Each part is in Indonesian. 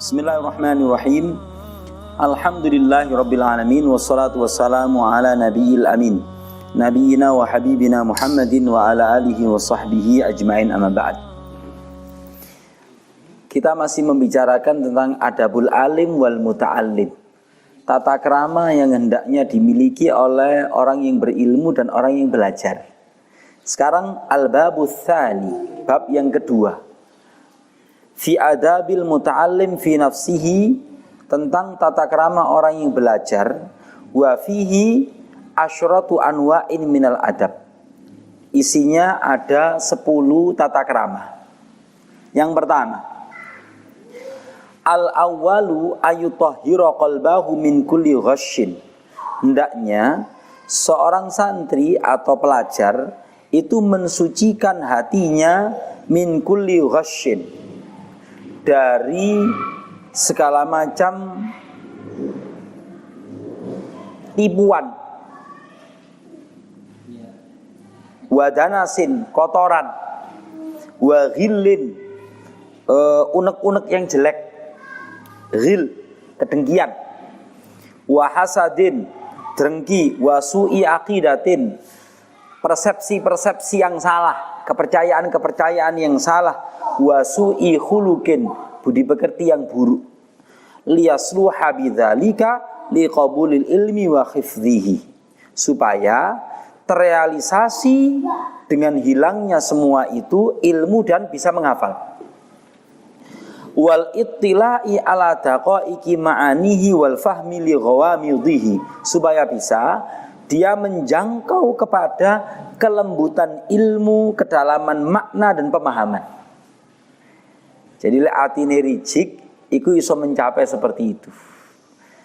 Bismillahirrahmanirrahim. Alhamdulillahirabbil alamin wassalatu wassalamu ala nabiyil amin. Nabiyina wa habibina Muhammadin wa ala alihi wa sahbihi ajmain, amma ba'd. Kita masih membicarakan tentang adabul alim wal muta'allim. Tata krama yang hendaknya dimiliki oleh orang yang berilmu dan orang yang belajar. Sekarang al-babus tsani, bab yang kedua. Fi adabil muta'allim fi nafsihi, tentang tata krama orang yang belajar. Wa fihi asyratu anwa'in minal adab. Isinya ada 10 tata krama. Yang pertama, al-awwalu ayutahhira qalbahu min kulli ghasyin. Hendaknya seorang santri atau pelajar itu mensucikan hatinya min kulli ghasyin, dari segala macam tipuan, wadanasin, kotoran, wa ghillin, unek-unek yang jelek, ghil, kedengkian, wa hasadin, dengki, wa su'i aqidatin, persepsi-persepsi yang salah, kepercayaan-kepercayaan yang salah, wa su'i khuluqin, budi pekerti yang buruk, liyasluha bidzalika liqabulil ilmi wa khifdhihi, supaya terrealisasi dengan hilangnya semua itu ilmu dan bisa menghafal. Wal ittila'i ala daqaiqi ma'anihi wal fahmi li ghawamidhihi, supaya bisa dia menjangkau kepada kelembutan ilmu, kedalaman makna dan pemahaman. Jadi lek atine rijik iku iso mencapai seperti itu.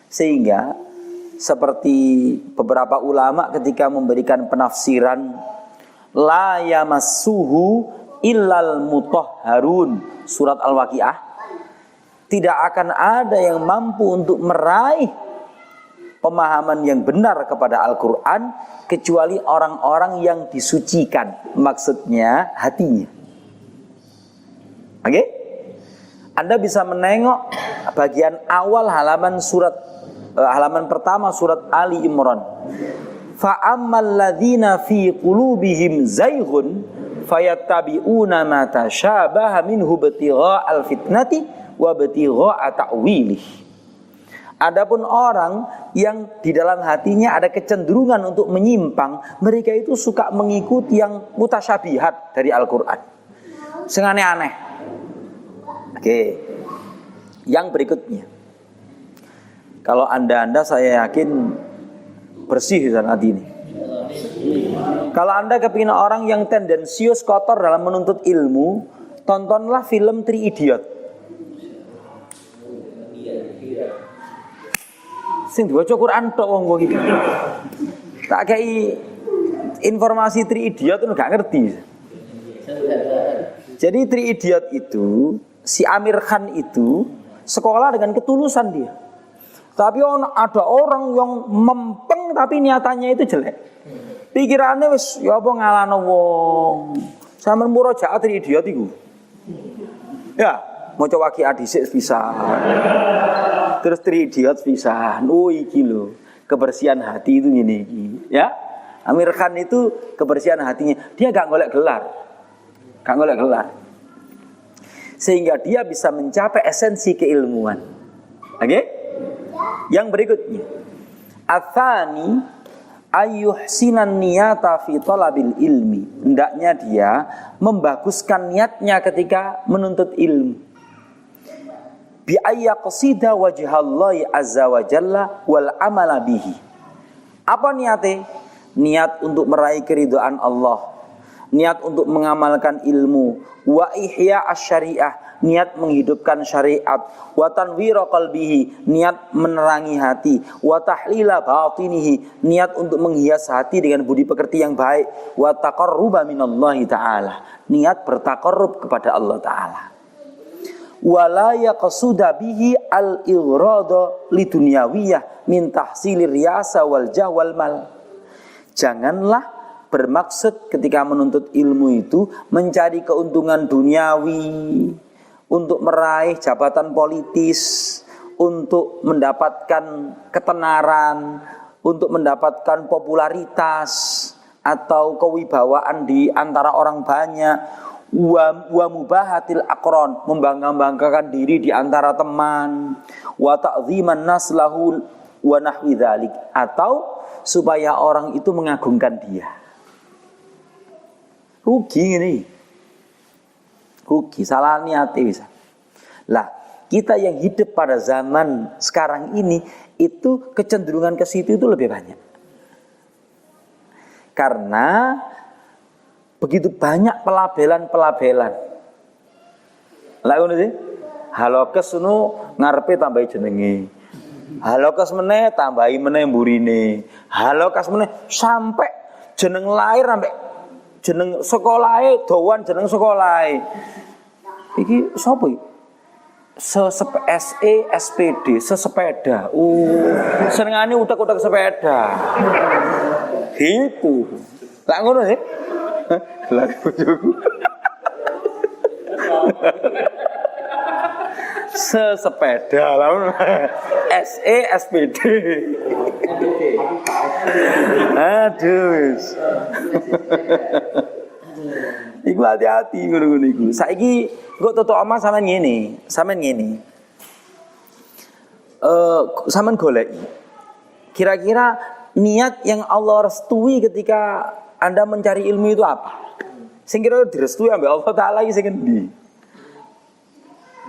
Sehingga seperti beberapa ulama ketika memberikan penafsiran la yamassuhu illal mutahharun, surat Al-Waqiah, tidak akan ada yang mampu untuk meraih pemahaman yang benar kepada Al-Quran kecuali orang-orang yang disucikan, maksudnya hatinya. Oke? Anda bisa menengok bagian awal halaman pertama surat Ali Imran. Fa ammal ladzina fi qulubihim zayghun fayattabi'una ma tashabaha minhu ibtigha'al fitnati wa ibtigha'a ta'wilih. Adapun orang yang di dalam hatinya ada kecenderungan untuk menyimpang, mereka itu suka mengikuti yang mutasyabihat dari Al-Quran, sing aneh-aneh. Oke, yang berikutnya, kalau anda saya yakin bersih saat ini. Kalau anda kepingin orang yang tendensius, kotor dalam menuntut ilmu, tontonlah film Three Idiot. Sing diwaca Quran tok wong kok iki. Tak kei informasi Three Idiot itu enggak ngerti. Jadi Three Idiot itu, si Amir Khan itu sekolah dengan ketulusan dia. Tapi ada orang yang mempeng tapi niatannya itu jelek. Pikirannya wis ya apa ngalano wong. Sampeyan murojaah Three Idiot iku. Ya, maca Waqiah dhisik pisan. Terus Three Idiot pisan. Oh iki lho, kebersihan hati itu ngene iki, ya. Amir Khan itu kebersihan hatinya, dia enggak golek gelar. Enggak golek gelar. Sehingga dia bisa mencapai esensi keilmuan. Oke? Yang berikutnya, atsani ayyuhsinan niyata fi talabil ilmi. Hendaknya dia membaguskan niatnya ketika menuntut ilmu. Bi ayyaqsida wajhallahi azza wa jalla wal amala bihi. Apa niatnya? Niat untuk meraih keridhaan Allah, niat untuk mengamalkan ilmu, wa ihya asy-syariah, niat menghidupkan syariat, wa tanwira qalbihi, niat menerangi hati, wa tahlila batinihi, niat untuk menghias hati dengan budi pekerti yang baik, wa taqarruba minallahi ta'ala, niat bertaqarrub kepada Allah Ta'ala. Wa la yaqsuda bihi al-irada lidunyawiyah min tahsilir riyasa wal jah wal mal. Janganlah bermaksud ketika menuntut ilmu itu mencari keuntungan duniawi, untuk meraih jabatan politis, untuk mendapatkan ketenaran, untuk mendapatkan popularitas atau kewibawaan di antara orang banyak, wa mubahatil aqran, membangga-banggakan diri di antara teman, wa ta'dhiman nas lahu wa nahwi dzalik, atau supaya orang itu mengagungkan dia. Rugi ini. Rugi, salah niat bisa. Lah, kita yang hidup pada zaman sekarang ini itu kecenderungan ke situ itu lebih banyak. Karena begitu banyak pelabelan-pelabelan. Lah ngono sih. Halokes nu ngarepe tambahi jenenge. Halokes meneh tambahi meneh mburine. Halokes meneh sampai jeneng lahir sampai jeneng sekolahe dawan jeneng sekolahe. Iki sapa iki? SE SPD sesepeda. Senengane utek-utek sepeda. Gitu. Lah ngono sih. Lah bojoku. Sesepeda lah SE SPD. Aduh. Iku hati-hati ngono-ngono iku. Saiki kok totok omah sampean ngene, sampean ngene. Sampean golek. Kira-kira niat yang Allah restui ketika Anda mencari ilmu itu apa? Sing kira direstui ambek Allah Taala iki sing endi?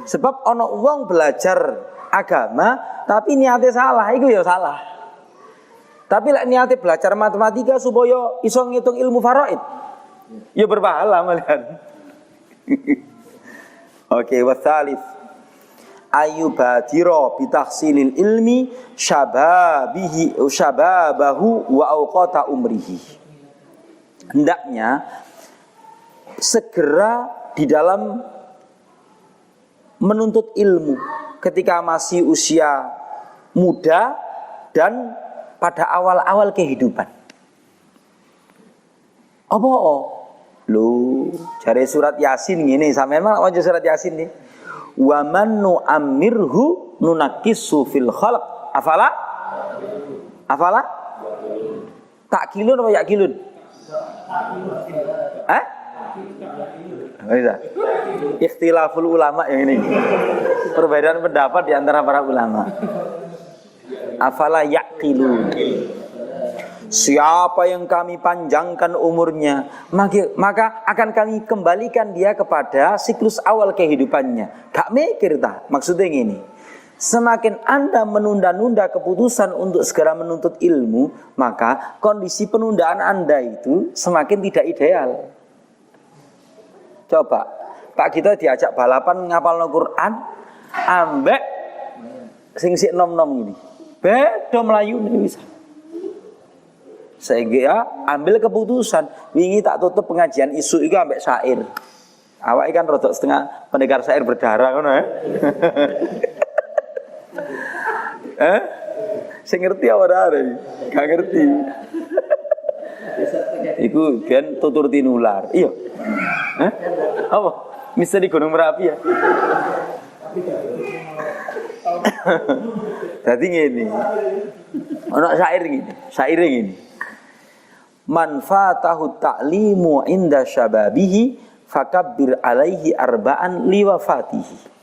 Sebab ana wong belajar agama tapi niatnya salah, iku ya salah. Tapi lek niatnya belajar matematika supaya iso ngitung ilmu faraid, ya berpahala malian. Oke, wasalis ayyubadiro bitahsilil ilmi syababahu wa awqata umrihi. Hendaknya segera di dalam menuntut ilmu ketika masih usia muda dan pada awal-awal kehidupan. Apa? Loh, cari surat Yasin gini, sampean mah waca surat Yasin nih. Wa man nu'ammirhu nunakkisu fil khalq. Afala? Afala? Takkilun apa yakilun? Hah? Bisa. Ikhtilaful ulama yang ini. Perbedaan pendapat di antara para ulama. Afala yaqilun. Siapa yang kami panjangkan umurnya, maka akan kami kembalikan dia kepada siklus awal kehidupannya. Gak mikir tak? Maksudnya gini, semakin Anda menunda-nunda keputusan untuk segera menuntut ilmu, maka kondisi penundaan Anda itu semakin tidak ideal. Coba, Pak kita diajak balapan ngapalno Quran, ambek sing sik nom-nom ini. Beda melayune bisa. Sehingga ambil keputusan. Wingi tak tutup pengajian isu itu ambek syair. Awak kan rodok setengah pendekar syair berdarah ngono ya. Sing ngerti apa ora? Gak ngerti. Iku ben tutur tinular. Iya. Apa? Misteri Gunung Merapi ya. Jadi ngene. Ono syair gini, syair gini. Man fatahu ta'limu inda syababihi fakabbir alaihi arba'an liwafatihi.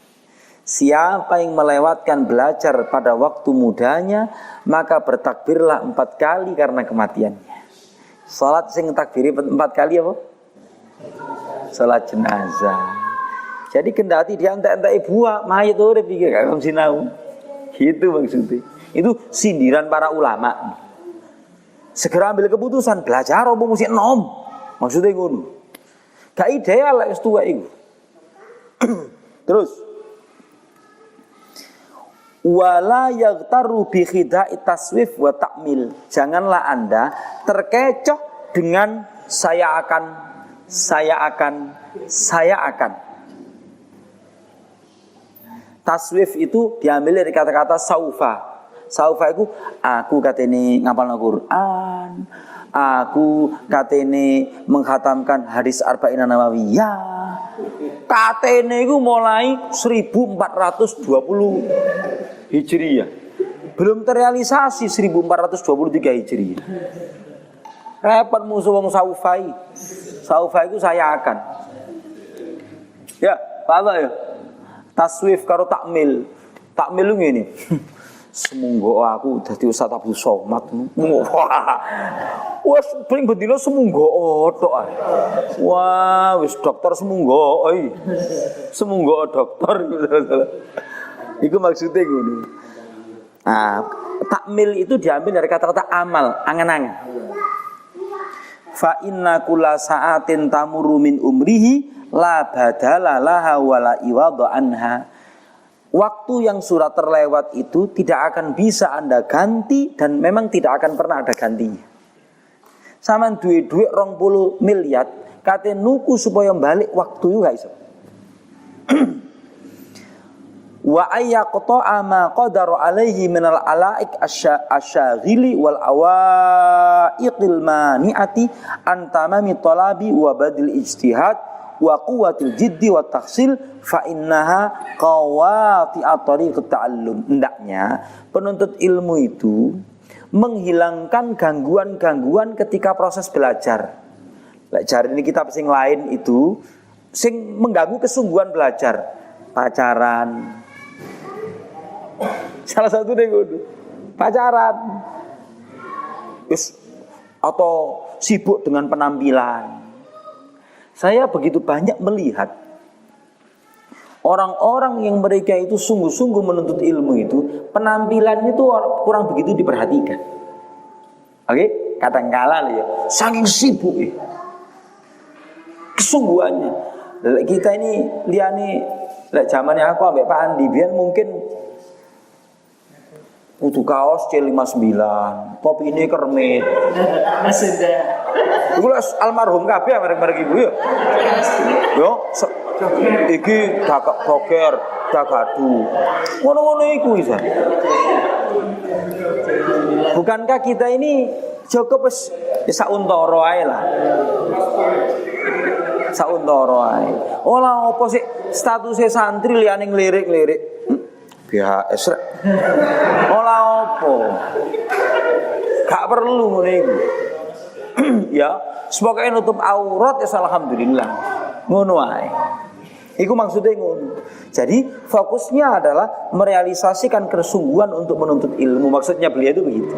Siapa yang melewatkan belajar pada waktu mudanya, maka bertakbirlah 4 kali karena kematiannya. Salat sing takbiri 4 kali apa? Salat jenazah. Jadi kendati dia entek-entek buah, mayit urip iki gak sinau. Gitu maksudnya. Itu sindiran para ulama. Segera ambil keputusan, belajar apa mesti enom. Maksudnya ngono. Gak ideal lek wis tuwa iku. Terus wala yaghtaru bi khida'i taswif wa ta'mil. Janganlah Anda terkecoh dengan saya akan. Taswif itu diambil dari kata-kata saufa. Saufa itu aku katene ngapalno Quran, aku katene menghatamkan hadis arba'in nawawiyah, Tatene iku mulai 1420 Hijriah. Belum terrealisasi 1423 Hijriah. Repot musuh wong Saufai. Saufai iku saya akan. Ya, apa ya? Taswif karo takmil. Takmil lu ngene. Semunggo aku dadi Ustaz Abdul Somad. Wes ping bendina semunggo tok ae. Wah, wis dokter semunggo. Semunggo dokter. Iku maksudnya ngono. Nah, takmil itu diambil dari kata-kata amal, angan-angan. Fa inna kulla sa'atin tamurru min umrihi la badala laha wala iwadha anha. Waktu yang sudah terlewat itu tidak akan bisa Anda ganti dan memang tidak akan pernah ada gantinya. Saman duit-duit 20 miliar kate nuku supaya balik waktu itu gak iso. Wa ayyaqta'a ma qadara alaihi minal alaik asyaghili wal awaiqil mani'ati an tamami talabi wa badil ijtihad wa quwwatil jiddi wa tahsil fa innaha qawati'at tariqat ta'allum. Hendaknya penuntut ilmu itu menghilangkan gangguan-gangguan ketika proses belajar. Belajar ini kitab sing lain itu sing mengganggu kesungguhan belajar, pacaran. Salah satu deh pacaran. Atau sibuk dengan penampilan. Saya begitu banyak melihat orang-orang yang mereka itu sungguh-sungguh menuntut ilmu itu penampilan itu kurang begitu diperhatikan. Oke, kadang-kala ya, saking sibuk ya. Kesungguhannya. Kita ini liane lek zamannya aku ambek Pak Andi biyen mungkin kudu kaos C59, topi ini kermit. Sudah. Iku almarhum kabeh merek-merek ibu ya. Yo, iki dakak boker, dagadu. Ngono-ngono iku isa. Bukankah kita ini cukup wis sauntara ae lah. Sauntara ae. Ola opo sik statusé santri liyane ngelirik-lirik. BHS rek. Ola opo. Gak perlu ngene iku. Ya, sebagai nutup aurat ya alhamdulillah. Ngono ae. Iku maksudnya ngono. Jadi fokusnya adalah merealisasikan kesungguhan untuk menuntut ilmu. Maksudnya beliau itu begitu.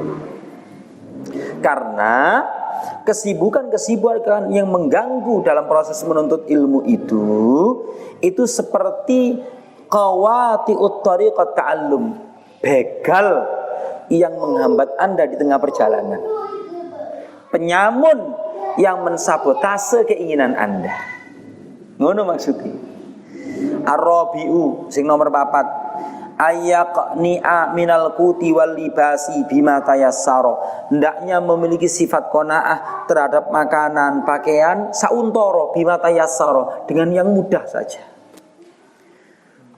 Karena kesibukan yang mengganggu dalam proses menuntut ilmu itu seperti qawati'ut tariqat ta'allum, begal yang menghambat Anda di tengah perjalanan, penyamun yang mensabotase keinginan Anda. Ngono maksudnya. Ar-Rabi'u sing nomor 4, ayyaqni'a minal quti wal libasi bima tayassara. Hendaknya memiliki sifat qanaah terhadap makanan, pakaian, sauntara bima tayassara, dengan yang mudah saja.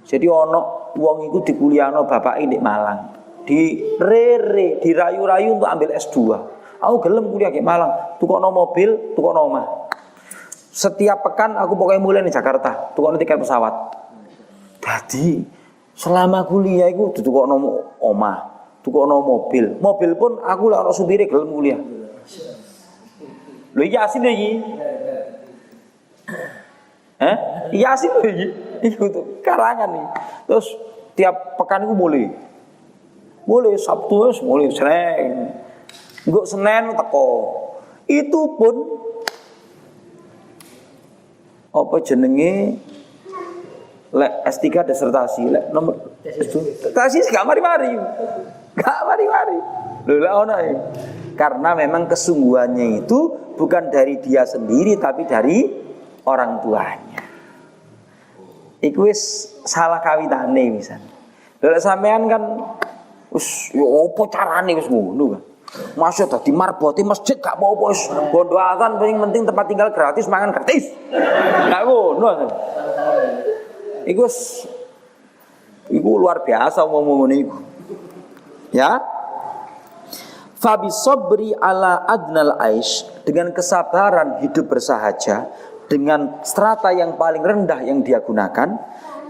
Jadi ono wong iku dikuliahno bapake ndek Malang, dirayu-rayu untuk ambil S2. Aku gelem kuliah ke Malang, tukokno mobil, tukokno omah. Setiap pekan aku pokoknya mulai di Jakarta, tukokno tiket pesawat. Jadi selama kuliah iku tukokno omah, tukokno mobil. Mobil pun aku lek ono supire gelem kuliah. Lho iki asin iki. Iya asin iki. Iku tuh karangan nih. Terus tiap pekan iku mulai Sabtu wis mulai Senin. Engko Senin teko. Itu pun apa jenenge lek S3 disertasi, lek nomor disertasi gak mari-mari. Lho lek ono iki. Karena memang kesungguhannya itu bukan dari dia sendiri tapi dari orang tuanya. Iku wis salah kawitane pisan. Lek sampean kan wis yo opo carane wis ngono kan. Masya dadi marboti masjid gak apa-apa wis bondo adzan penting tempat tinggal gratis, mangan gratis. Gak ngono. Iku luar biasa ngomong iku. Ya. Fabi sabri ala adnal aish, dengan kesabaran hidup bersahaja, dengan strata yang paling rendah yang dia gunakan,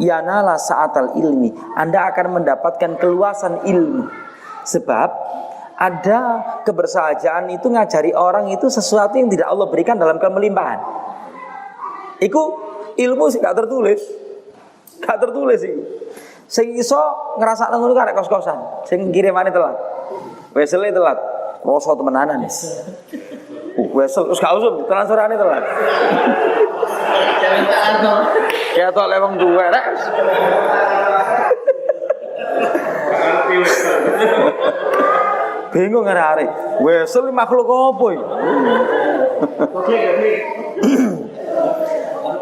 yanala sa'atal ilmi, Anda akan mendapatkan keluasan ilmu. Sebab ada kebersahajaan itu ngajari orang itu sesuatu yang tidak Allah berikan dalam kemelimpahan. Iku ilmu sih gak tertulis iku. Sing iso ngrasakno ngono karek kos-kosan, sing kirimane telat. Wesele telat, kroso temenanan. Wesel terus gak usum, transferane telat. Kayak tok lewong duwe rek. Bingung arek. Wesel makhluk apa iki?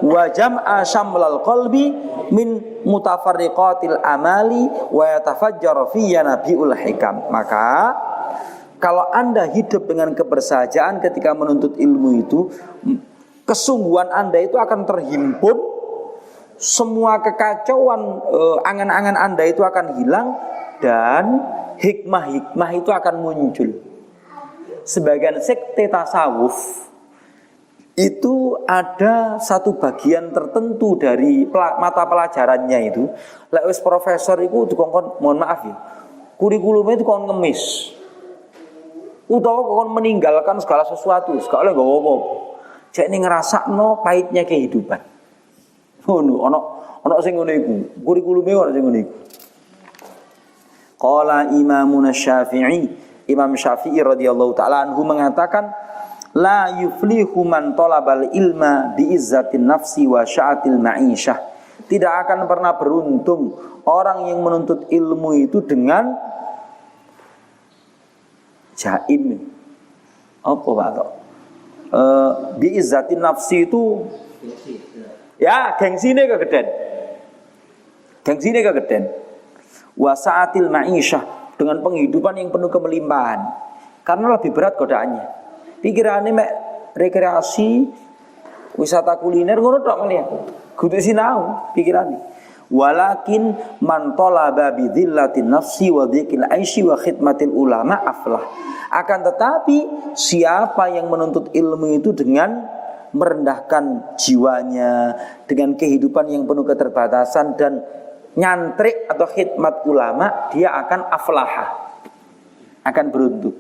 Wa jam'a syamlal qalbi min mutafarriqatil amali wa yatafajjaru fi nabiul hikam. Maka kalau Anda hidup dengan kebersahajaan ketika menuntut ilmu itu, kesungguhan Anda itu akan terhimpun, semua kekacauan angan-angan Anda itu akan hilang, dan hikmah-hikmah itu akan muncul. Sebagian sekte tasawuf itu ada satu bagian tertentu dari mata pelajarannya itu, lek wis profesor itu dikongkon, mohon maaf ya, kurikulumnya itu kon ngemis, utawa kon meninggalkan segala sesuatu, segala gak apa-apa. Cek ini ngerasakno pahitnya kehidupan. Ono sing ngono iku, kurikulumnya ono sing ngono iku. Qala Imamuna Syafi'i, Imam Syafi'i radhiyallahu taala anhu mengatakan, la yuflihu man talabal ilma biizzatin nafsi wa sya'atil ma'isyah. Tidak akan pernah beruntung orang yang menuntut ilmu itu dengan jaim. Apa Pak? Biizzatin nafsi itu ya gengsine kegeden. Gengsine kegeden. Wa sya'atil ma'isyah, dengan penghidupan yang penuh kemelimpahan. Karena lebih berat godaannya. Pikirannya mek rekreasi, wisata kuliner ngono tok ngelihat. Kudu sinau pikirannya. Walakin man talaba bi dhillatin nafsi wa dhikil aisy wa khidmatil ulama aflah. Akan tetapi siapa yang menuntut ilmu itu dengan merendahkan jiwanya, dengan kehidupan yang penuh keterbatasan dan nyantrik atau khidmat ulama, dia akan aflaha, akan beruntung.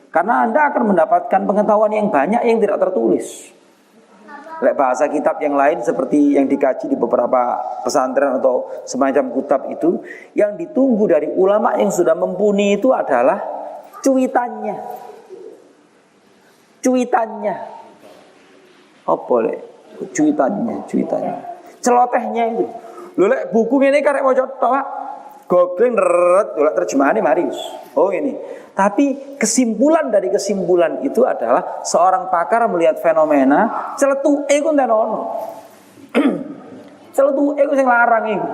Karena Anda akan mendapatkan pengetahuan yang banyak yang tidak tertulis. Lek bahasa kitab yang lain seperti yang dikaji di beberapa pesantren atau semacam kitab itu, yang ditunggu dari ulama yang sudah mumpuni itu adalah cuitannya. Cuitannya. Apa lek? Cuitannya. Celotehnya itu. Lho lek buku ngene karek maca tok, Pak. Googling neret, lek terjemahane Marius. Oh ini. Tapi kesimpulan dari kesimpulan itu adalah seorang pakar melihat fenomena celetuke ku enten ono. Celetuke ku sing larang iku.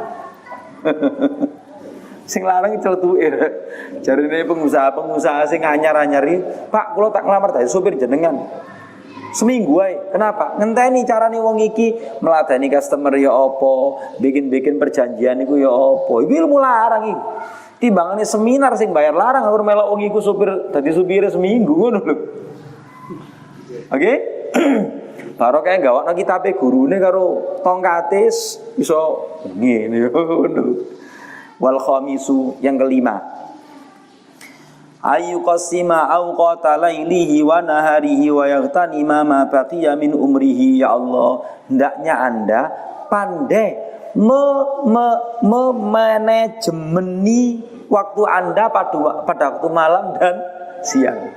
Sing larang celetuke. Jarine pengusaha sing anyar-anyar iki, "Pak, kula tak ngelamar dadi supir jenengan." Seminggu ae. Kenapa? Ngenteni carane wong iki meladani customer ya apa, bikin perjanjian iku ya apa. Iku ilmu larang iki. Timbangane seminar sing bayar larang aku melok wong iku supir dadi supire seminggu ngono lho. Oke? Baru kayak gawakno kitabe gurune karo tongkate iso ngene ngono. Wal khamisu, yang kelima. Ayu qasima awqata lailihi wa naharihi wa yaghtanima ma baqiya min umrihi. Ya Allah, hendaknya Anda pandai memanajemeni waktu Anda pada waktu malam dan siang.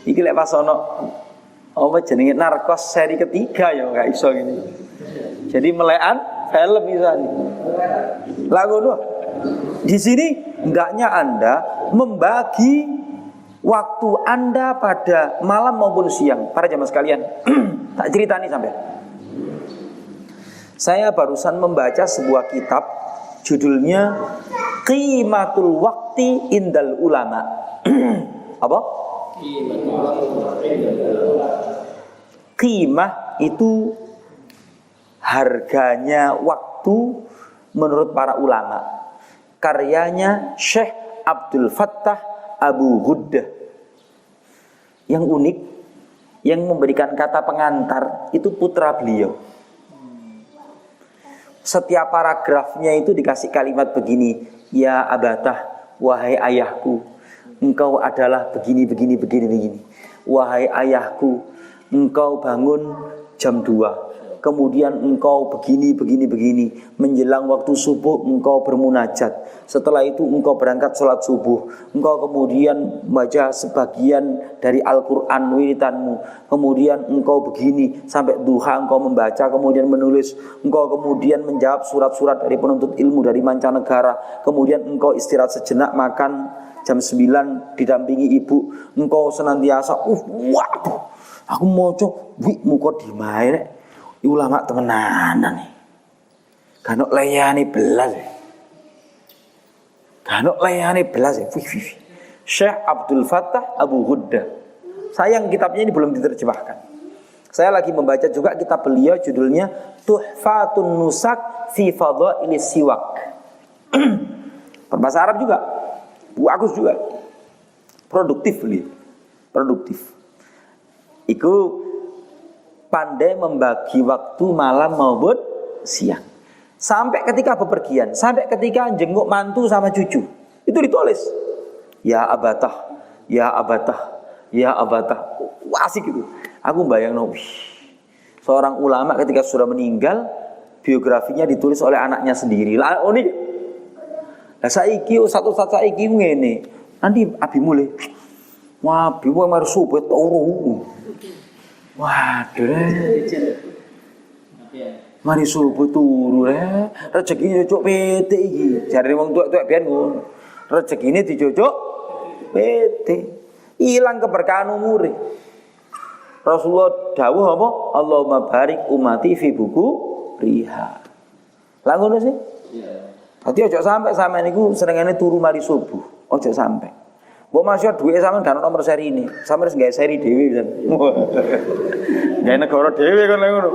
Iki lek pas ono apa jenenge narkos seri ketiga ya gak iso ngene. Jadi melekan film misalnya. Lagu doh. Di sini hendaknya Anda membagi waktu Anda pada malam maupun siang. Para jamaah sekalian, tak ceritani sampai. Saya barusan membaca sebuah kitab judulnya Qimatul Waqti Indal Ulama. Apa? Qimah itu harganya waktu menurut para ulama. Karyanya Syekh Abdul Fattah Abu Ghuddah. Yang unik, yang memberikan kata pengantar itu putra beliau. Setiap paragrafnya itu dikasih kalimat begini, ya abatah, wahai ayahku, engkau adalah begini. Wahai ayahku, engkau bangun jam 2. Kemudian engkau begini. Menjelang waktu subuh engkau bermunajat. Setelah itu engkau berangkat sholat subuh. Engkau kemudian membaca sebagian dari Al-Quran wiridanmu. Kemudian engkau begini sampai duha engkau membaca, kemudian menulis. Engkau kemudian menjawab surat-surat dari penuntut ilmu dari mancanegara. Kemudian engkau istirahat sejenak, makan jam 9 didampingi ibu. Engkau senantiasa waduh, aku moco muka dimae ulama temenanan nih. Kanok layani belas. Syekh Abdul Fattah Abu Ghudda. Sayang kitabnya ini belum diterjemahkan. Saya lagi membaca juga kitab beliau, judulnya Tuhfatun Nusak fi Fadhailis Siwak. Berbahasa Arab juga. Bagus juga. Produktif beliau. Iku pandai membagi waktu malam maupun siang. Sampai ketika bepergian, sampai ketika jenguk mantu sama cucu, itu ditulis. Ya abatah. Wah, asik itu. Aku bayang seorang ulama ketika sudah meninggal, biografinya ditulis oleh anaknya sendiri. Lah ini. Lah saiki ustaz saiki ngene. Nanti abi mulai. Wah, abi wae mari subuh turu. Waduh, mari subuh turu rezeki cocok PT iki. Jarene wong tuwek-tuwek biyen ngono. Rezekine dicocok PT. Ilang keberkahan umure. Rasulullah dawuh apa? Allahumma barik ummati fi buku riha. Lah ngono sih? Iya. Dadi ojo sampe niku senengane turu mari subuh. Ojo sampe. Mbok masih duwe sampean gak nomor seri ini. Sampeyan wis gawe seri dhewe pisan. Gawe negara dhewe kon ngono.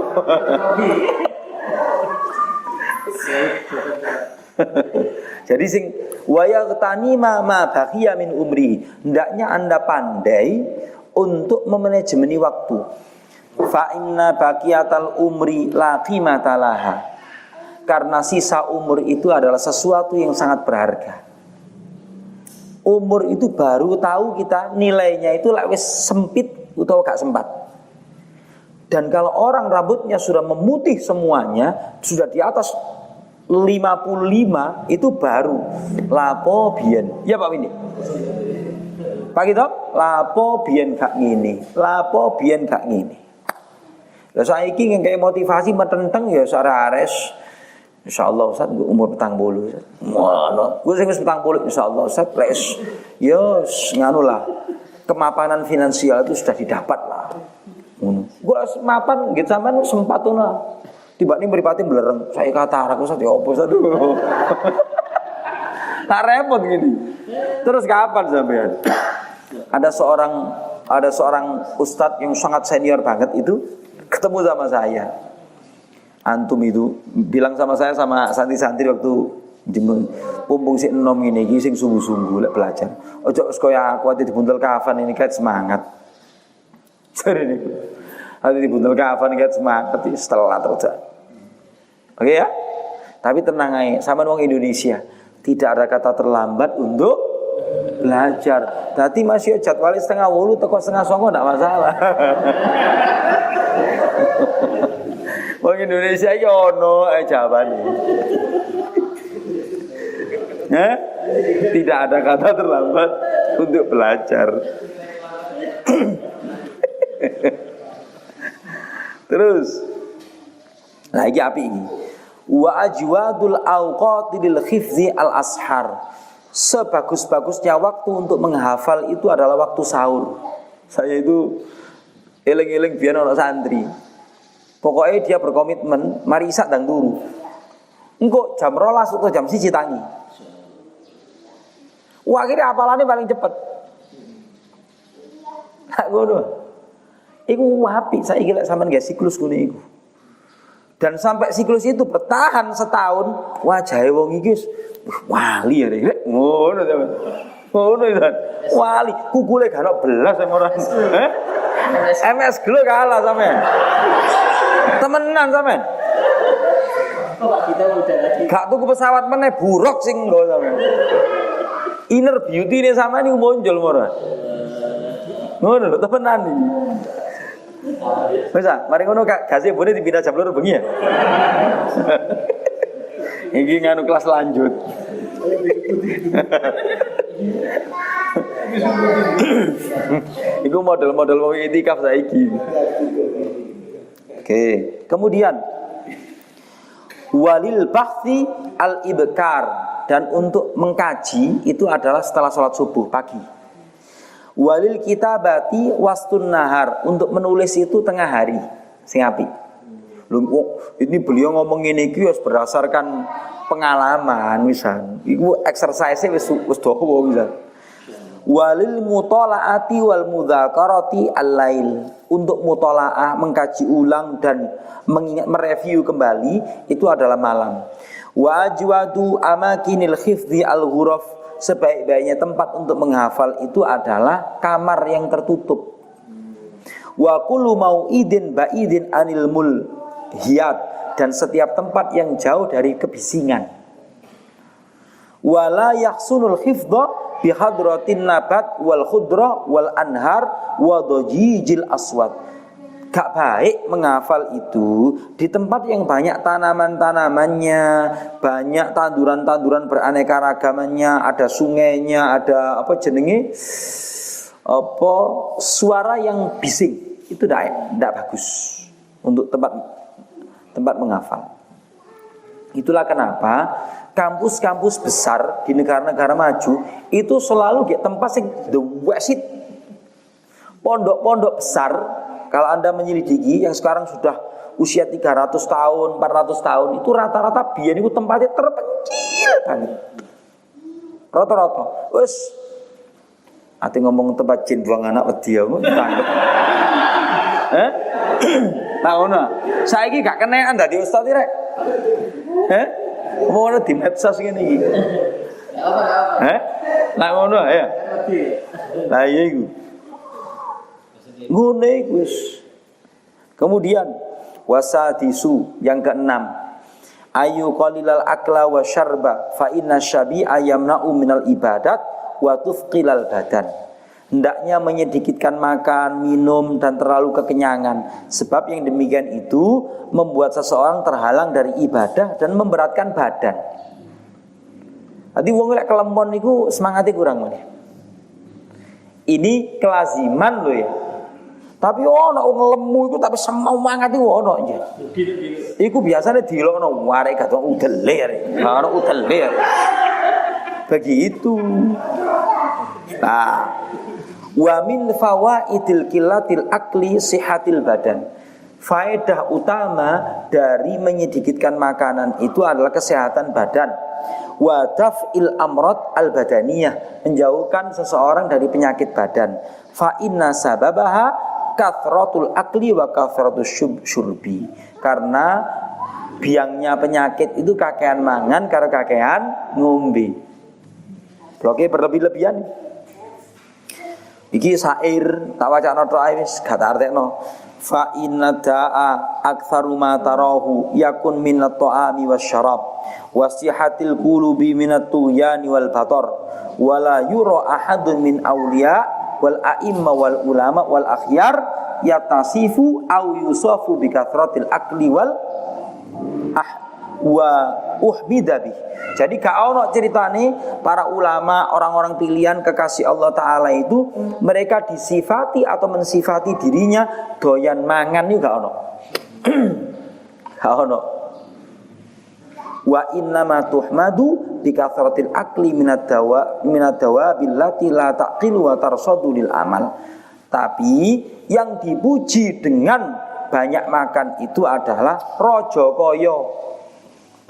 Jadi sing waya tani ma baqiya min umri. Hendaknya Anda pandai untuk memanajemeni waktu. Fa inna baqiyatal umri la qimata laha. Karena sisa umur itu adalah sesuatu yang sangat berharga. Umur itu baru tahu kita nilainya itu lek wis sempit utawa gak sempat. Dan kalau orang rambutnya sudah memutih semuanya, sudah di atas 55, itu baru lapo biyen. Ya Pak Windy. Pak Gito, lapo biyen gak ngene. Lapo biyen gak ngene. Lah saiki ngekek motivasi metenteng ya sarares. Insyaallah Ustaz umur 40. Ngono. Gue sing wis 40 insyaallah Ustaz les. Yo nganu lah. Kemapanan finansial itu sudah didapat lah. Ngono. Gue mapan gitu sampean sempat tuh lah. Tiba-tiba mripate blereng. Saya kata aku Ustaz ya opo Ustaz. Tak repot gini. Terus kapan sampean? Ada seorang ustadz yang sangat senior banget itu ketemu sama saya. Antum itu bilang sama saya sama santri-santri waktu pumpung sik enom ngene iki sing sungguh-sungguh lek belajar. Ojo kaya aku ati dibuntel kafan ini kayak semangat. Jare niku. Ati dibuntel kafan kayak semangat setelah terus. Oke ya? Tapi tenang aja, sama wong Indonesia, tidak ada kata terlambat untuk belajar. Tadi masih jadwalnya 7:30 teko 7:30 enggak masalah. Wong Indonesia iki ono jawabane. Tidak ada kata terlambat untuk belajar. Terus lagi api ini. Wa ajwadul awqati lil khifzi al ashar. Sebagus-bagusnya waktu untuk menghafal itu adalah waktu sahur. Saya itu eling-eling biyen ana santri. Pokoknya dia berkomitmen mari isak dan turu. Engko jam 12 atau jam 1 tangi. Wah, akhirnya hafalannya paling cepet. Tak ngono. Iku apik saiki lek sampean nggih siklus ngene iku. Dan sampai siklus itu bertahan setahun, wajahe wong iki wali ya rek. Ngono to. Ngono itu. Wali, kukule gak ono belas sama orang. MS Glow kalah sampean. Temenan sampean. Kok kita udah lagi. Gak tuku pesawat meneh buruk sing lho sampean. Inner beauty ne sampean niku muncul ora. Ngono lho temenan iki. Wis ah, mari ngono gase boleh dipindah jam 2 bengi ya. Iki nganu kelas lanjut. Iku model-model wong itikaf saiki. Oke, kemudian walil bahthi al ibkar, dan untuk mengkaji itu adalah setelah sholat subuh pagi. Walil kitabati wastun nahar, untuk menulis itu tengah hari sing apik. Ini beliau ngomong ini wis berdasarkan pengalaman misal. Iku exercise wis dawa misal. Walil mutolaati wal mudzakarati al-lail, untuk mutolaah mengkaji ulang dan mengingat mereview kembali itu adalah malam. Wa ajwadu amakinil khifdhi al-ghuraf, sebaik-baiknya tempat untuk menghafal itu adalah kamar yang tertutup. Wa kullu mau'idin ba'idin anil mulhiyat, dan setiap tempat yang jauh dari kebisingan. Wala yahsunul khifdha bihadratin nabat wal khudra wal anhar wa dajijil aswad. Gak baik menghafal itu di tempat yang banyak tanaman-tanamannya, banyak tanduran-tanduran beraneka ragamannya, ada sungainya, ada apa jenenge? Apa suara yang bising. Itu tidak bagus untuk tempat menghafal. Itulah kenapa kampus-kampus besar di negara-negara maju itu selalu di tempat yang the wasit. Pondok-pondok besar, kalau Anda menyelidiki yang sekarang sudah usia 300 tahun, 400 tahun, itu rata-rata biyen itu tempatnya terpencil banget. Rata-rata. Wes ati ngomong tempat jin buang anak wedi aku tangkep. Nah ngono. Saiki gak kenekan dadi ustaz iki rek. Mau di medsos ngene iki. Apa? Lah ngono ya. Lah iya iku. Ngono iku wis. Kemudian wasadisu yang keenam. Ayu qalilal akla wa syarba fa inna syabi'a yamna'u minal ibadat wa tufqilal badan. Hendaknya menyedikitkan makan, minum, dan terlalu kekenyangan. Sebab yang demikian itu membuat seseorang terhalang dari ibadah dan memberatkan badan. Tadi wong lek kelempon niku semangate kurang meneh. Ini kelaziman loh ya. Tapi ono wong lemu iku tapi semangat iku ono aja. Iku biasanya dilokno warek gak udele arek. Ono udele. Begitu. Nah, wa min fawaidil qillatil akli sihatil badan. Faedah utama dari menyedikitkan makanan itu adalah kesehatan badan. Wa daf'il amrad al badaniyah, menjauhkan seseorang dari penyakit badan. Fa inna sababaha kathratul akli wa kathratus syurbi. Karena biangnya penyakit itu kakean mangan karo kakean ngombe. Bloke berlebih-lebihan. Iki sair tak wacana tok ae wis gak tak artekno. Fa inna da'a aktsaru ma tarahu yakun minat ta'ami wasyarab wasihatil qulubi minat tuyani wal batar wala yura ahadun min awliya wal a'imma wal ulama wal akhyar yatasifu au yusafu bi kathratil akli wal wa uhbidabi. Jadi gak ono ceritane para ulama, orang-orang pilihan kekasih Allah Ta'ala itu mereka disifati atau mensifati dirinya doyan mangan itu gak ono. Gak ono. Wa innama tuhmadu bi kathratil akli minad dawa billati la taqilu wa tarsadu lil amal. Tapi yang dipuji dengan banyak makan itu adalah rojo koyo.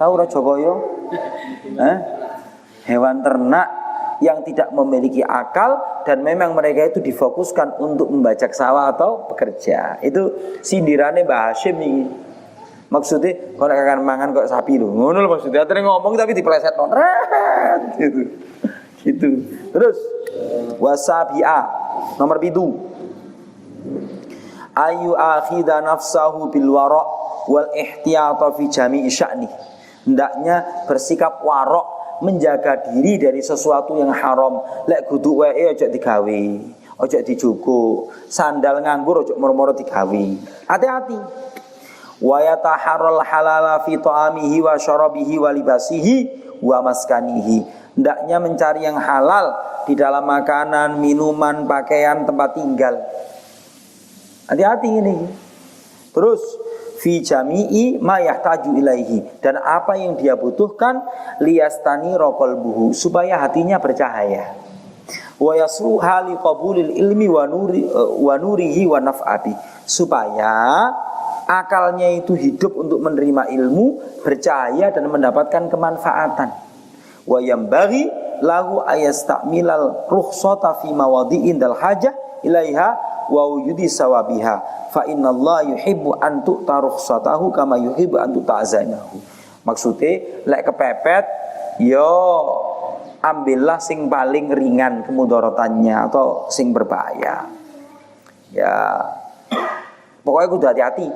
Tahu rojo koyo? Hewan ternak yang tidak memiliki akal dan memang mereka itu difokuskan untuk membajak sawah atau bekerja. Itu sindirannya Mbah Hashim nih. Maksudnya kalau akan mangan kok sapi lho. Ngono lho maksudnya. Akhirnya ngomong tapi dipleset non. Gitu. Gitu. Terus wasabi'a nomor 7. ayu akhidha nafsahu bil wara' wal ihtiyata fi jami'i sya'ni. Hendaknya bersikap warok, menjaga diri dari sesuatu yang haram. Lek kudu wae aja digawe, aja dijogo. Sandal nganggur aja moro-moro digawe. Hati-hati. Wa yataharral halala fi ta'amihi wa syarabihi wa libasihi wa maskanihi. Hendaknya mencari yang halal di dalam makanan, minuman, pakaian, tempat tinggal. Hati-hati ini. Terus fi jami'i ma yahtaju ilaihi, dan apa yang dia butuhkan liyastani qalbuhu, supaya hatinya bercahaya. Wa yasluha li qabulil ilmi wa nurihi wa naf'ati, supaya akalnya itu hidup untuk menerima ilmu, bercahaya dan mendapatkan kemanfaatan. Wa yambaghi lahu ayastamilal rukhsata fi mawadi'in dal hajah ilaiha wa wujudi sawabiha fa innallaha yuhibbu an tu'ta rukhsatahu kama yuhibbu an tu'ta'zanahu. Maksudnya lek kepepet yo ambillah sing paling ringan kemudaratannya atau sing berbahaya. Ya pokoknya kudu hati-hati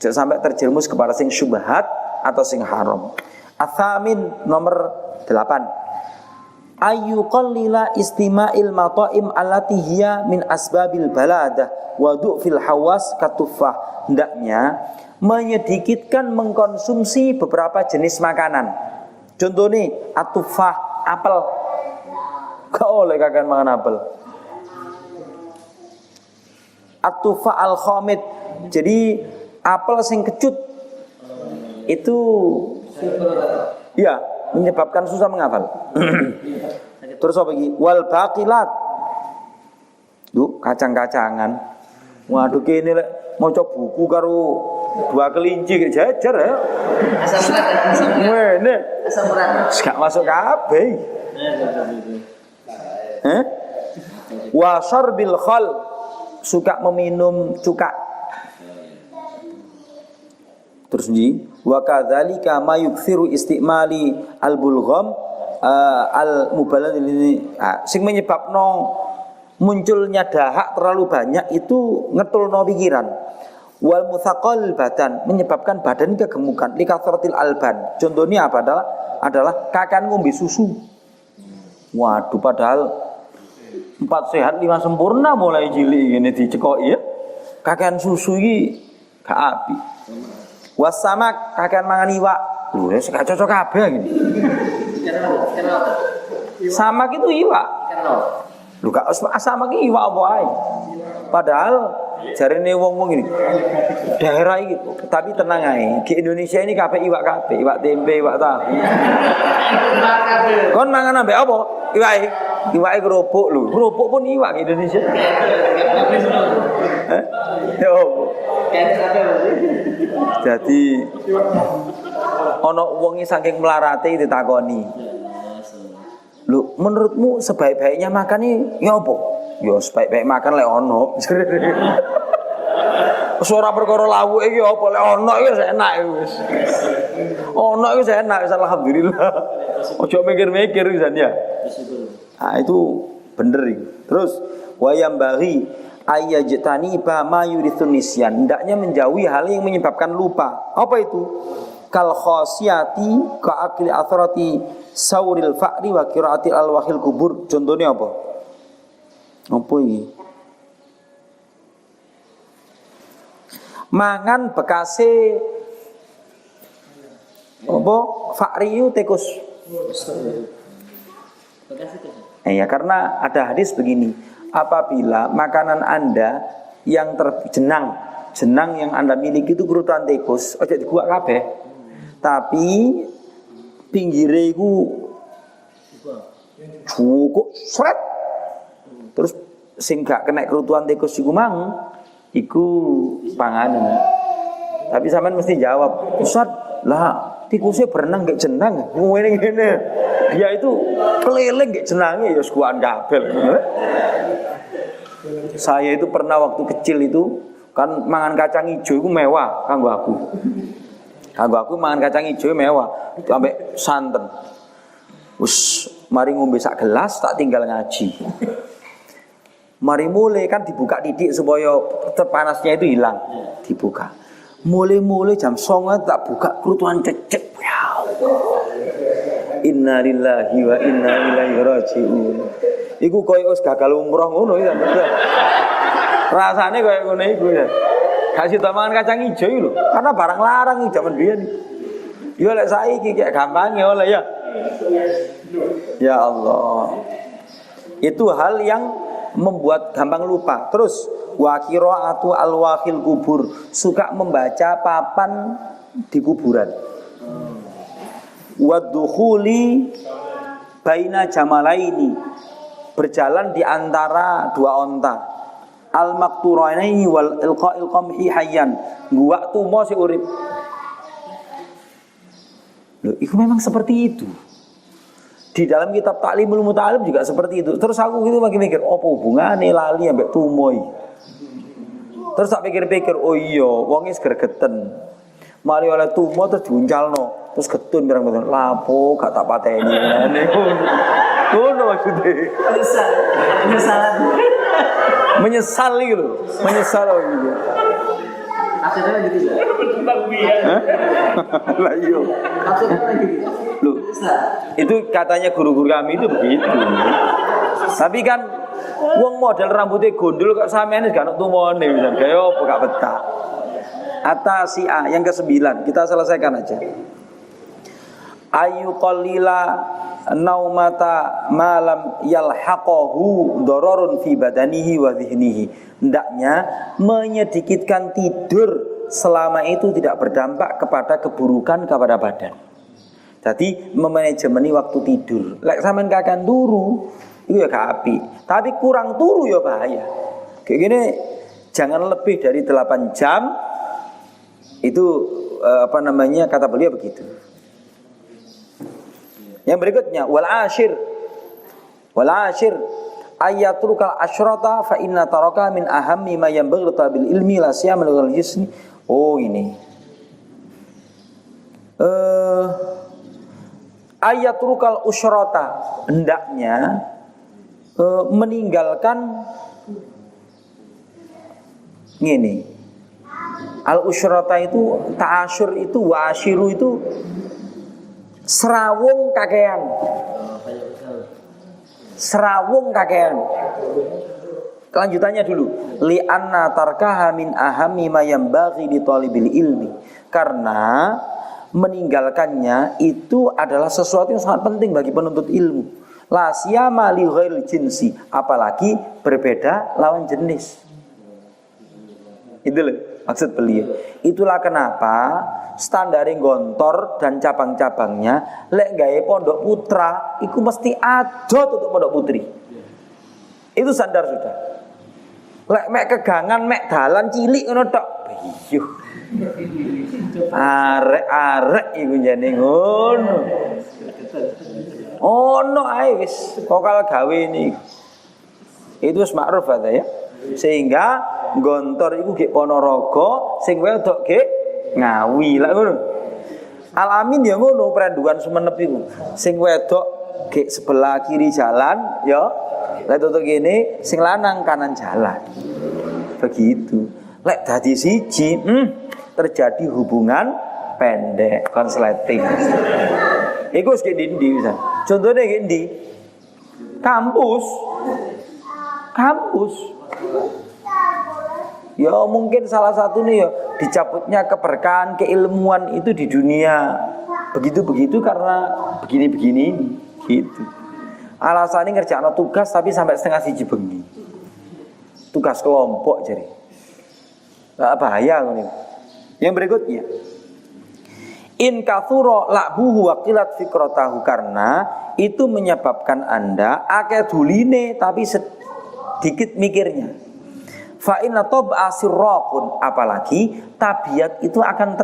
jangan sampai terjerumus kepada sing syubhat atau sing haram. Atsamin nomor 8, ayu qallila istima'il mata'im allati hiya min asbabil baladah wa du'fil hawas katufah. Hendaknya menyedikitkan mengkonsumsi beberapa jenis makanan. Contohnya atufah, apel. Gak oleh kakek makan apel. Atufah al-khamid, jadi apel sing kecut itu ya menyebabkan susah menghafal. Terus apa lagi? Wal baqilat. Kacang-kacangan. Waduh kene lek maca buku karo dua kelinci gak jajar ya. Asam urat. Ngene. Asam urat. Gak masuk kabeh. Wa syarbil khal, suka meminum cuka. Terus nji wa kadzalika ma yukthiru istimali al-bulgham al-mubalagh ini sing menyebabno munculnya dahak terlalu banyak itu ngetulno pikiran. Wal muthaqal badan, menyebabkan badan kegemukan. Likasratil alban, contohnya apa adalah kakan ngombe susu. Waduh, padahal 4 sehat 5 sempurna mulai cilik ngene dicekoki ya. Kakan susu iki gak apik. Wasamak, kakean mangan iwak. Lho, wis gak cocok kabeh ngene. Kenapa? Samak itu iwak. Kenapa? Lho gak samak iki iwak apa ae. Padahal jarene wong-wong ini daerah iki, tapi tenang ae. Di Indonesia ini kabeh iwak kabeh, iwak tempe, iwak tahu. Kon mangan ambek apa? Iwake. Iwake kerupuk lho. Kerupuk pun iwak di Indonesia. Yo. Jadi ana wong saking melarate ditakoni. Lho, menurutmu sebaik-baiknya makan ini ya apa? Ya sebaik-baik makan lek ono. Wis ora perkara lawuke iki apa lek ono iki wis enak wis. Ono iki wis enak wis alhamdulillah. Ojo mikir-mikir pisan ya. Nah, itu bener iki. Terus wayam bagi ayyajtani ba ma yurithun nisyan, hendaknya menjauhi hal yang menyebabkan lupa. Apa itu? Kal khasiyati ka akli athrati sauril fa'ri wa qiraati al-wahil kubur. Contohnya apa? Apa iki? Mangan bekase apa? Fa'riyu tikus. Ya karena ada hadis begini, apabila makanan Anda yang terjenang, jenang yang Anda miliki itu kerutan tikus, ojo diguak kabeh. Tapi pinggire iku cukup sret. Terus sing gak kena kerutuan tikus iku mang iku panganan. Tapi sampean mesti jawab, "Ustaz, lah tikusnya berenang gak jenang." Ngene-ngene. Dia itu keliling gak jenange ya sekuan kabel. Saya itu pernah waktu kecil itu kan mangan kacang hijau itu mewah kanggo aku. Kanggo aku mangan kacang hijau mewah, sampai santen. Wis mari ngombe sak gelas tak tinggal ngaji. Mari mulai kan dibuka titik supaya panasnya itu hilang. Dibuka. Mulai jam 09.00 tak buka kerutuan cecek. Ya Allah. Inna lillahi wa inna ilaihi raji'un. Iku koyo wis gagal umroh ngono ya. Rasane koyo ngono iku ya. Kasih tamangan kacang ijo iki lho. Karena barang larang iki jaman biyen. Ya lek saiki kayak gampang ya oleh ya. Ya Allah. Itu hal yang membuat gampang lupa. Terus wa qiraatu alwahil kubur, suka membaca papan di kuburan. Wa dukhuli baina jamalaini, berjalan di antara dua onta. Al makturaini wal ilqa'il qamhi hayyan, gua tumo si urip. Loh, itu memang seperti itu. Di dalam kitab Ta'limul Muta'alim juga seperti itu. Terus aku gitu lagi mikir, apa hubungannya lali ambek tumoy? Terus tak pikir-pikir, oh iya, wongnya gergeten. Mari oleh tumo terus diuncalno, terus getun pirang-pirang lapo, gak tak pateni. Ngono maksudnya. Menyesal gitu. Menyesal gitu. Akhirnya lagi gitu. Lah iya. Akhirnya lagi gitu. Loh, itu katanya guru-guru kami itu begitu. Tapi kan wong model rambutnya gondol kok sampeyan gak ono tumone pisan. Kaya opo gak betah. Atasi'a yang ke-9, kita selesaikan aja. Ayu qalila naumata malam yalhaqahu dararun fi badanihi wa dhihnihi. Hendaknya menyedikitkan tidur selama itu tidak berdampak kepada keburukan kepada badan. Jadi memanajemeni waktu tidur. Lek sampean kakan turu, itu ya gak apik. Tapi kurang turu ya bahaya. Kayak gini, jangan lebih dari 8 jam. Itu kata beliau begitu. Yang berikutnya wal ashir ayatrukal asyrata fa inna taraka min ahammi ma yanbaghi bil ilmi la siyama lil jismi. Oh ini. Ayatrukal usyrata, hendaknya meninggalkan ngene. Al usyrata itu ta'asyur itu wa asyiru itu serawung kakean. Serawung kakean. Kelanjutannya dulu. Li anna tarkaha min ahammi ma yanbaghi li talibil ilmi. Karena meninggalkannya itu adalah sesuatu yang sangat penting bagi penuntut ilmu. La siyama li ghairil jinsi, apalagi berbeda lawan jenis. Itu loh maksud beliau. Itulah kenapa standaring gontor dan cabang-cabangnya lek gawe pondok putra iku mesti adot untuk pondok putri. Itu standar sudah. Lek mek kegangan mek dalan cilik ngono tok. Iya. Arek-arek iku jane ngono. Ono ae wis kokal gawe ini. Itu wis makruf ya. Sehingga gontor iku gek Ponorogo, sing wedok gek Ngawi lah ngono. Alamin ya ngono perenduan Sumenep iku. Sing wedok gek sebelah kiri jalan ya. Lek tutuk gini sing lanang kanan jalan. Begitu. Lek dadi siji, terjadi hubungan pendek, konsleting. Iku wis ndi pisan. Contone gek ndi? Kampus. Ya mungkin salah satu nih ya dicabutnya keberkahan keilmuan itu di dunia begitu karena begini gitu. Alasannya ngerjakan tugas tapi sampai setengah siji bengi. Tugas kelompok jadi. Bahaya ini. Yang berikutnya in kathura la'buhu wa qilat fikratahu, karena itu menyebabkan Anda akeh duline tapi sedikit mikirnya. Fa inna tab'a sirraqun, apalagi tabiat itu akan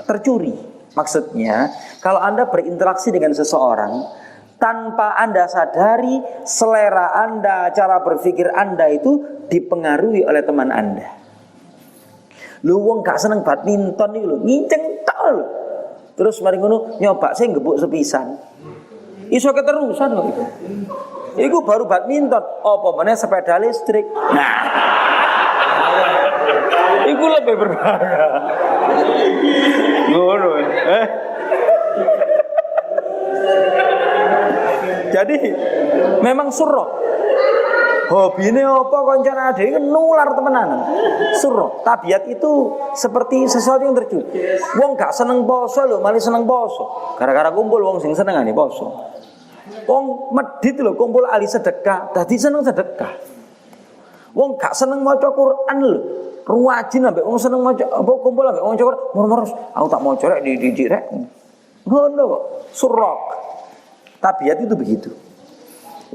tercuri. Maksudnya, kalau Anda berinteraksi dengan seseorang tanpa Anda sadari, selera Anda, cara berpikir Anda itu dipengaruhi oleh teman Anda. Lu wong gak seneng badminton iki lho, nginceng tok lho. Terus mari ngono nyoba sing gebuk sepisan. Iso keterusan kok iku. Iku baru badminton, apa meneh sepeda listrik. Nah. Iku lebih berbahaya. Ngono. Jadi memang surah. Hobine apa kancane dhewe nular temenan. Surah. Tabiat itu seperti sesuatu yang terjun. Wong gak seneng poso lho, malah seneng poso. Gara-gara kumpul wong sing senengane poso. Wong medhit lho kumpul ahli sedekah, dadi seneng sedekah. Wong gak seneng maca Quran lho, ruwajin ambek wong seneng maca apa kumpul ambek wong Quran, murmur aku tak maca rek dididik rek. Ngono kok, surah. Tabiat itu begitu.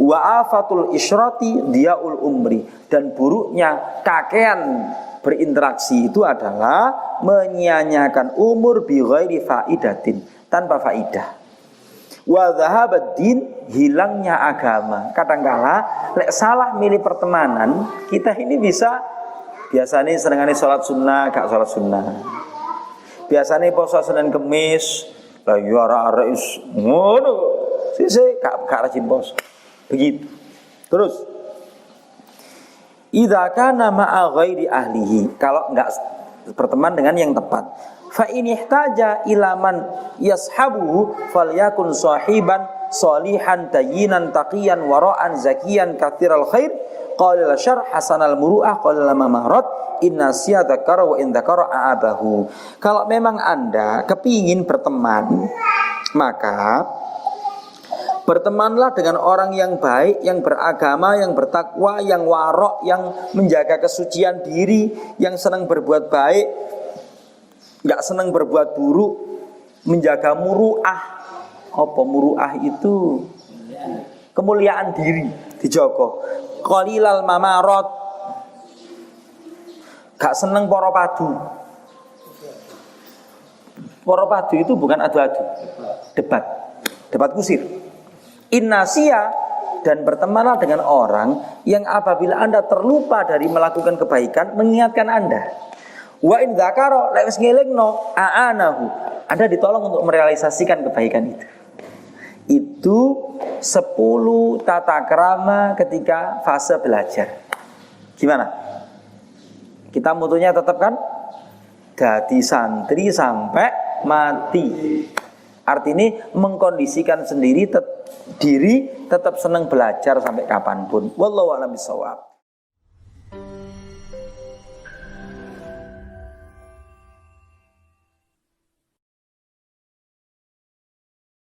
Wa afatul isyrati diaul umri, dan buruknya kakean berinteraksi itu adalah menyia-nyiakan umur bi ghairi faidatin, tanpa faidah. Wa dhahabad din, hilangnya agama. Kadangkala lek salah milih pertemanan, kita ini bisa biasanya senengane salat sunnah, gak salat sunnah. Biasanya puasa Senin Kemis, lah yo arek-arek is ngono. Sik gak rajin puasa. Begitu. Terus idza kana ma'a ghairi ahlihi, kalau enggak berteman dengan yang tepat. Fa in ihtaja ila man yashabuhu falyakun sahiban salihan tayyinan taqiyan wara'an zakiyan katsiral khair qala syarh hasanal muru'ah qala mamarat inna siyadakara wa in dzakara a'abahu. Kalau memang Anda kepingin berteman, maka bertemanlah dengan orang yang baik, yang beragama, yang bertakwa, yang warok, yang menjaga kesucian diri, yang senang berbuat baik, gak senang berbuat buruk, menjaga muru'ah. Apa muru'ah itu? Kemuliaan diri dijogo. Qalilal mamarat, gak senang poro padu. Poro padu itu bukan adu-adu, debat kusir. Innasia, dan bertemanlah dengan orang yang apabila Anda terlupa dari melakukan kebaikan mengingatkan Anda. Wa in dzakara la ngelingno aanahu, Anda ditolong untuk merealisasikan kebaikan itu. Itu 10 tata krama ketika fase belajar. Gimana? Kita mutunya tetap kan? Dadi santri sampai mati. Artinya mengkondisikan sendiri diri tetap senang belajar sampai kapanpun. Wallahu a'lam bishawab.